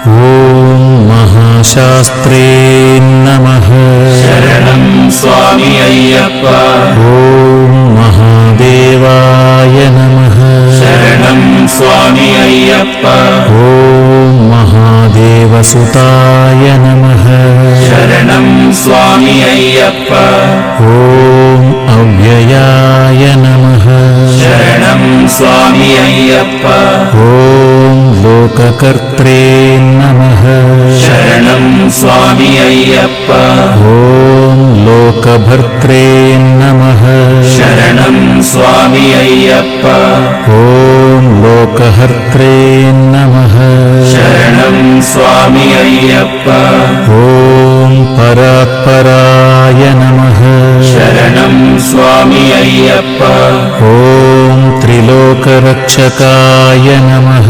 ಓಂ ಮಹಾಶಾಸ್ತ್ರೇ ನಮಃ. ಶರಣಂ ಸ್ವಾಮಿ ಅಯ್ಯಪ್ಪ. ಓಂ ಮಹಾದೇವಾಯ ನಮಃ. ಶರಣಂ ಸ್ವಾಮಿ ಅಯ್ಯಪ್ಪ. ಓಂ ಮಹಾದೇವಸುತಾಯ ನಮಃ. ಶರಣಂ ಸ್ವಾಮಿ ಅಯ್ಯಪ್ಪ. ಓಂ ಅವ್ಯಯಾಯ ನಮಃ. ಶರಣಂ ಸ್ವಾಮಿ ಅಯ್ಯಪ್ಪ. ಓಂ ಲೋಕಕರ್ತ್ರೇ ನಮಃ. ಶರಣಂ ಸ್ವಾಮಿ ಅಯ್ಯಪ್ಪ. ಓಂ ಲೋಕಭರ್ತ್ರೇ ನಮಃ. ಶರಣಂ ಸ್ವಾಮಿ ಅಯ್ಯಪ್ಪ. ಓಂ ಲೋಕಹರ್ತ್ರೇ ನಮಃ. ಶರಣಂ ಸ್ವಾಮಿ ಅಯ್ಯಪ್ಪ. ಓಂ ಪರಾತ್ಪರಾಯ ನಮಃ. ಶರಣಂ ಸ್ವಾಮಿ ಅಯ್ಯಪ್ಪ. ಓಂ ತ್ರಿಲೋಕರಕ್ಷಕಾಯ ನಮಃ.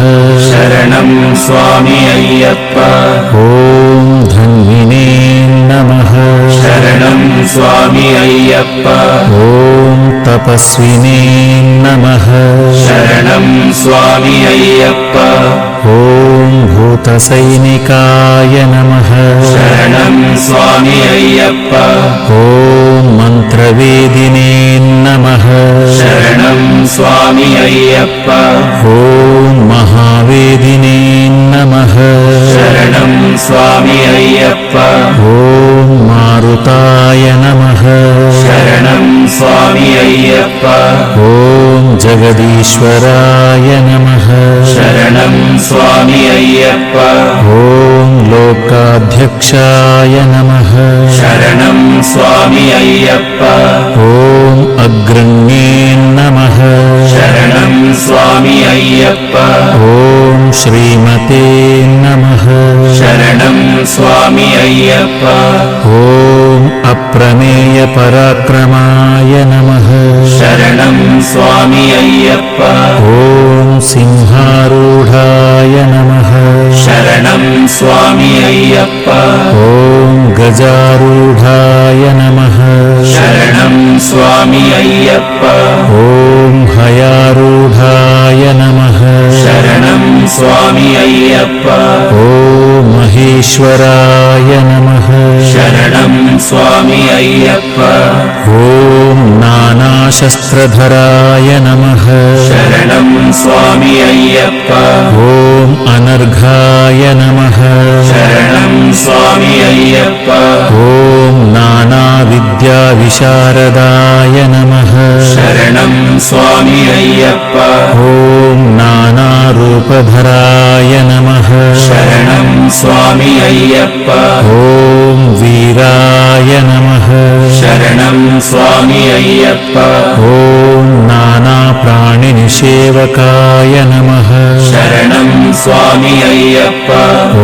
ಶರಣಂ ಸ್ವಾಮಿ ಅಯ್ಯಪ್ಪ. ಓಂ ಧನ್ವಿನೇ ನಮಃ. ಶರಣಂ ಸ್ವಾಮಿ ಅಯ್ಯಪ್ಪ. ಓಂ ತಪಸ್ವಿನೇ ನಮಃ. ಶರಣಂ ಸ್ವಾಮಿ ಅಯ್ಯಪ್ಪ. ಓಂ ಭೂತಸೈನಿಕಾಯ ನಮಃ. ಶರಣಂ ಸ್ವಾಮಿ ಅಯ್ಯಪ್ಪ. ಓಂ ಮಂತ್ರವೇದಿನೇ ನಮಃ. ಶರಣಂ ಸ್ವಾಮಿ ಅಯ್ಯಪ್ಪ. ಓಂ ಮಹಾವೇದಿನೇ ನಮಃ. ಶರಣಂ ಸ್ವಾಮಿ ಅಯ್ಯಪ್ಪ. ಓಂ ಮಾರುತಾಯ ನಮಃ. ಶರಣಂ ಸ್ವಾಮಿ ಅಯ್ಯಪ್ಪ. ಓಂ ಜಗದೀಶ್ವರಾಯ ನಮಃ. ಶರಣಂ ಸ್ವಾಮಿ ಅಯ್ಯಪ್ಪ. ಓಂ ಲೋಕಾಧ್ಯಕ್ಷಾಯ ನಮಃ. ಶರಣಂ ಸ್ವಾಮಿ ಅಯ್ಯಪ್ಪ. ಓಂ ಅಗ್ರಣ್ಯೇ ನಮಃ. ಶರಣಂ ಸ್ವಾಮಿ ಅಯ್ಯಪ್ಪ. ಓಂ ಶ್ರೀಮತೇ ನಮಃ. ಶರಣಂ ಸ್ವಾಮಿ ಅಯ್ಯಪ್ಪ. ಓಂ ಅಪ್ರಮೇಯ ಪರಾಕ್ರಮಾಯ ನಮಃ. ಶರಣಂ ಸ್ವಾಮಿ ಅಯ್ಯಪ್ಪ. ಓಂ ಸಿಂಹಾರೂಢಾಯ ನಮಃ. ಶರಣಂ ಸ್ವಾಮಿ ಅಯ್ಯಪ್ಪ. ಓಂ ಗಜಾರೂಢಾಯ ನಮಃ. ಶರಣಂ ಸ್ವಾಮಿ ಅಯ್ಯಪ್ಪ. ಓಂ ಹಯಾರೂಢಾಯ ನಮಃ. ಶರಣಂ ಸ್ವಾಮಿ ಅಯ್ಯಪ್ಪ. ಓಂ ಮಹೇಶ್ವರಾಯ ನಮಃ. ಶರಣಂ ಸ್ವಾಮಿ ಅಯ್ಯಪ್ಪ. ಓಂ ನಾನಾಶಸ್ತ್ರಧರಾಯ ನಮಃ. ಶರಣಂ ಸ್ವಾಮಿ ಅಯ್ಯಪ್ಪ. ಓಂ ಅನರ್ಘಾಯ ನಮಃ. ಶರಣಂ ಸ್ವಾಮಿ ಅಯ್ಯಪ್ಪ. ಓಂ ನಾನಾವಿದ್ಯಾವಿಶಾರದಾಯ ನಮಃ. ಶರಣಂ ಸ್ವಾಮಿ ಅಯ್ಯಪ್ಪ. ಓಂ ನಾನಾರೂಪಧರಾಯ ನಮಃ. ಶರಣಂ ಸ್ವಾಮಿ ಅಯ್ಯಪ್ಪ. ಓಂ ವೀರಾಯ ನಮಃ. ಶರಣಂ ಸ್ವಾಮಿ ಅಯ್ಯಪ್ಪ. ಓಂ ನಾನಾಪ್ರಾಣಿನಿಷೇವಕಾಯ ನಮಃ. ಶರಣಂ ಸ್ವಾಮಿ ಅಯ್ಯಪ್ಪ.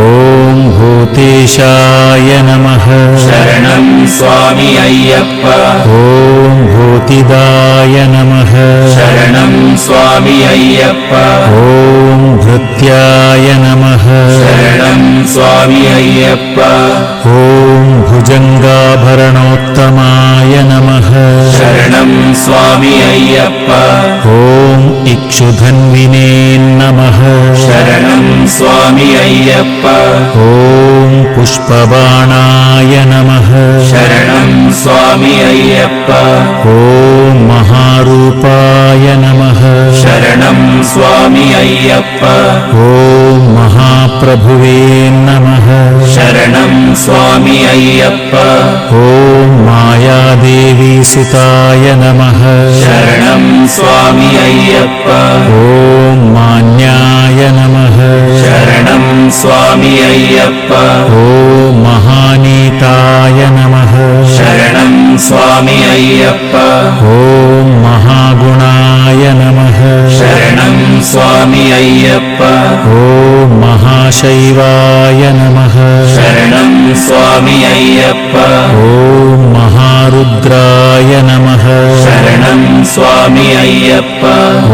ಓಂ ಭೂತೇಶಾಯ ನಮಃ. ಶರಣಂ ಸ್ವಾಮಿ ಅಯ್ಯಪ್ಪ. ಓಂ ಭೂತಿದಾಯ ನಮಃ. ಶರಣಂ ಸ್ವಾಮಿ ಅಯ್ಯಪ್ಪ. ಓಂ ಭೃತ್ಯಾಯ ನಮಃ. ಶರಣಂ ಸ್ವಾಮಿ ಅಯ್ಯಪ್ಪ. ಓಂ ಭುಜಂಗಾಭರಣೋತ್ತಮಾಯ ನಮಃ. ಶರಣಂ ಸ್ವಾಮಿ ಅಯ್ಯಪ್ಪ. ಓಂ ಇಕ್ಷುಧನ್ವಿನೇ ನಮಃ. ಶರಣಂ ಸ್ವಾಮಿ ಅಯ್ಯಪ್ಪ. ಓಂ ಪುಷ್ಪಬಾಣಾಯ ನಮಃ. ಶರಣಂ ಸ್ವಾಮಿ ಅಯ್ಯಪ್ಪ. ಓಂ ಮಹಾರೂಪಾಯ ನಮಃ. ಶರಣಂ ಸ್ವಾಮಿ ಅಯ್ಯಪ್ಪ. ಓಂ ಮಹಾಪ್ರಭುವೇ ನಮಃ. ಶರಣಂ ಸ್ವಾಮಿ ಅಯ್ಯಪ್ಪ. ಓಂ ಮಾಯಾದೇವಿ ಸುತಾಯ ನಮಃ. ಶರಣಂ ಸ್ವಾಮಿ ಅಯ್ಯಪ್ಪ. ಓಂ ಮಾನ್ಯಾಯ ನಮಃ. ಶರಣಂ ಸ್ವಾಮಿ ಅಯ್ಯಪ್ಪ. ಓಂ ಮಹಾನೀತಾಯ ನಮಃ. ಶರಣಂ ಸ್ವಾಮಿ ಅಯ್ಯಪ್ಪ. ಓಂ ಮಹಾಗುಣಾಯ ನಮಃ. ಶರಣಂ ಸ್ವಾಮಿ ಅಯ್ಯಪ್ಪ. ಓಂ ಮಹಾಶೈವಾಯ ನಮಃ. ಶರಣಂ ಸ್ವಾಮಿ ಅಯ್ಯಪ್ಪ. ಓಂ ಮಹಾರುದ್ರಾಯ ನಮಃ. ಶರಣಂ ಸ್ವಾಮಿ ಅಯ್ಯಪ್ಪ.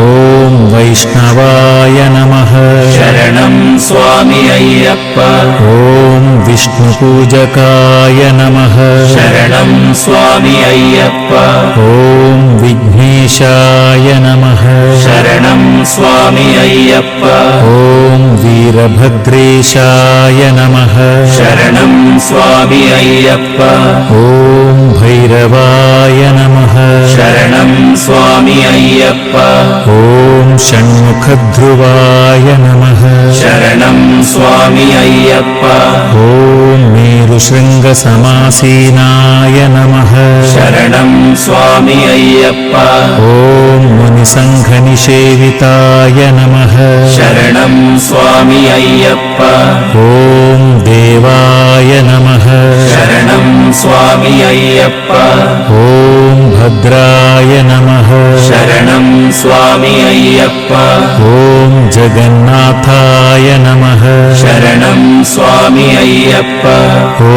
ಓಂ वैष्णवाय नमः शरणं स्वामी अय्यप्प ॐ विष्णुपूजकाय नमः शरणं स्वामी अय्यप्प ॐ विघ्नेशाय नमः शरणं स्वामी अय्यप्प ॐ वीरभद्रेशाय नमः शरणं स्वामी अय्यप्प ॐ भैरवाय नमः शरणं स्वामी अय्यप्प ॐ षण्मुखध्रुवाय नमः शरणं स्वामी अय्यप्प ॐ मेरुशृङ्गसमासीनाय नमः शरणं स्वामी अय्यप्प ॐ मुनिसङ्घनिषेविताय नमः शरणं स्वामी अय्यप्प ॐ देवाय नमः शरणं स्वामी अय्यप्प ॐ भद्राय नमः शरणं स्वामी अय्यप्प ॐ जगन्नाथाय नमः शरणं स्वामी अय्यप्प ॐ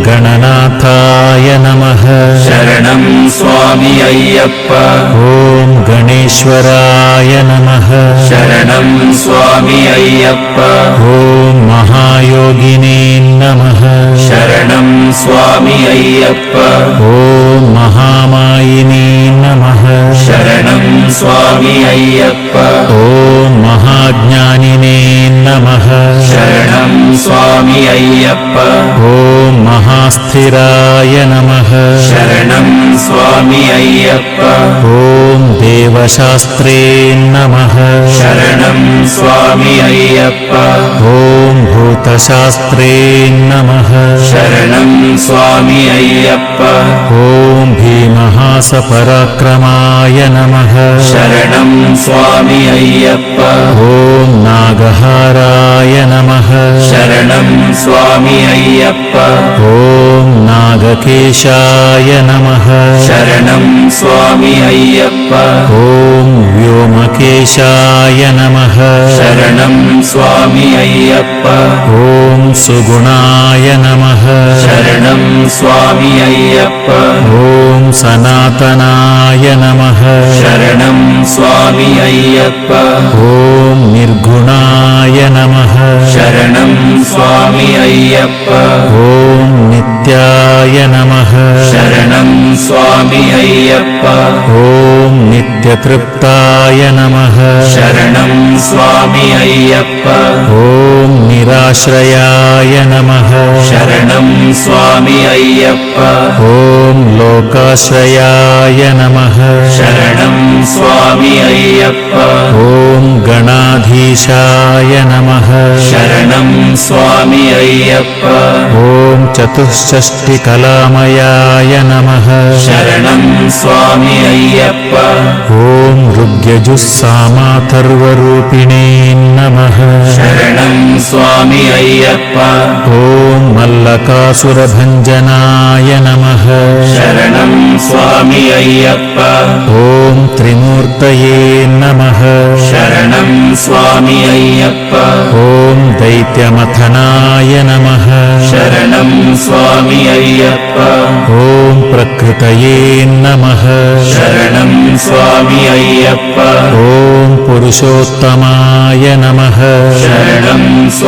गणनाथाय नमः शरणं स्वामी अय्यप्प ॐ गणेश्वराय नमः शरणं स्वामी अय्यप्प ॐ महायोगिने नमः शरणं स्वामी अय्यप्प ॐ महामायिने नमः शरणं स्वामी अय्यप्प ॐ महाज्ञानिने नमः शरणं स्वामी अय्यप्प ॐ महास्थिराय नमः शरणं स्वामी अय्यप्प ॐ देवशास्त्रे नमः शरणं स्वामी अय्यप्प ॐ भूतशास्त्रे नमः शरणं स्वामी अय्यप्प ॐ भीमहासपराक्रमाय नमः शरणं स्वामी अय्यप्प ॐ नागहाराय नमः शरणं स्वामी अय्यप्प ॐ नागकेशाय नमः शरणं स्वामी अय्यप्प ॐ व्योमकेशाय नमः शरणं स्वामी अय्यप्प ॐ सुगुणाय नमः शरणं स्वामी अय्यप्प ॐ सनातनाय नमः शरणं स्वामी अय्यप्प ॐ निर्गुणाय नमः शरणं स्वामी अय्यप्प ॐ नित्याय नमः शरणं स्वामी अय्यप्प ॐ नित्यतृप्ताय नमः शरणं स्वामी अय्यप्प ॐ निराश्रयाय नमः शरणं स्वामी अय्यप्प ॐ लोकाश्रयाय नमः शरणं स्वामी अय्यप्प ॐ गणाधीशाय नमः शरणं स्वामी अय्यप्प ॐ चतुष्षष्टिकलामयाय नमः शरणं स्वामी अय्यप्प ॐ ऋग्यजुस्सामाथर्वरूपिणे नमः शरणं स्वामी अय्यप्प ॐ मल्लकासुरभञ्जनाय नमः शरणं स्वामी अय्यप्प ॐ त्रिमूर्तये नमः शरणं स्वामी अय्यप्प ॐ दैत्यमथनाय नमः शरणं स्वामी अय्यप्प ॐ प्रकृतये नमः शरणं स्वामी अय्यप्प ॐ पुरुषोत्तमाय नमः शरणं स्वामी